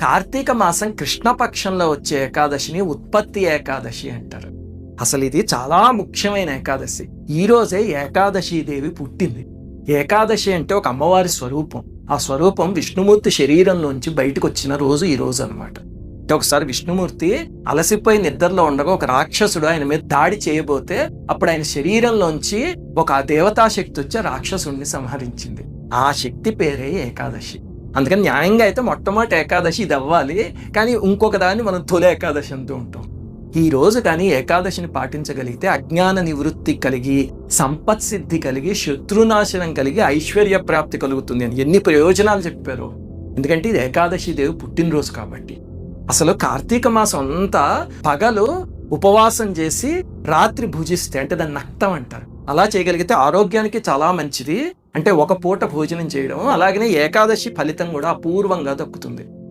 కార్తీక మాసం కృష్ణపక్షంలో వచ్చే ఏకాదశిని ఉత్పత్తి ఏకాదశి అంటారు. అసలు ఇది చాలా ముఖ్యమైన ఏకాదశి. ఈ రోజే ఏకాదశి దేవి పుట్టింది. ఏకాదశి అంటే ఒక అమ్మవారి స్వరూపం. ఆ స్వరూపం విష్ణుమూర్తి శరీరంలోంచి బయటకు వచ్చిన రోజు ఈ రోజు అనమాట. అంటే ఒకసారి విష్ణుమూర్తి అలసిపోయి నిద్రలో ఉండగా ఒక రాక్షసుడు ఆయన మీద దాడి చేయబోతే అప్పుడు ఆయన శరీరంలోంచి ఒక దేవతా శక్తి వచ్చి రాక్షసుడిని సంహరించింది. ఆ శక్తి పేరే ఏకాదశి. అందుకని న్యాయంగా అయితే మొట్టమొదటి ఏకాదశి ఇది అవ్వాలి, కానీ ఇంకొక దాన్ని మనం తొలి ఏకాదశి అంటూ ఉంటాం. ఈ రోజు కానీ ఏకాదశిని పాటించగలిగితే అజ్ఞాన నివృత్తి కలిగి, సంపత్ సిద్ధి కలిగి, శత్రునాశనం కలిగి, ఐశ్వర్య ప్రాప్తి కలుగుతుంది అని ఎన్ని ప్రయోజనాలు చెప్పారు. ఎందుకంటే ఇది ఏకాదశి దేవి పుట్టినరోజు కాబట్టి. అసలు కార్తీక మాసం అంతా పగలు ఉపవాసం చేసి రాత్రి భుజిస్తే అంటే దాన్ని నక్తం అంటారు. అలా చేయగలిగితే ఆరోగ్యానికి చాలా మంచిది. అంటే ఒక పూట భోజనం చేయడం, అలాగనే ఏకాదశి ఫలితం కూడా అపూర్వంగా దక్కుతుంది.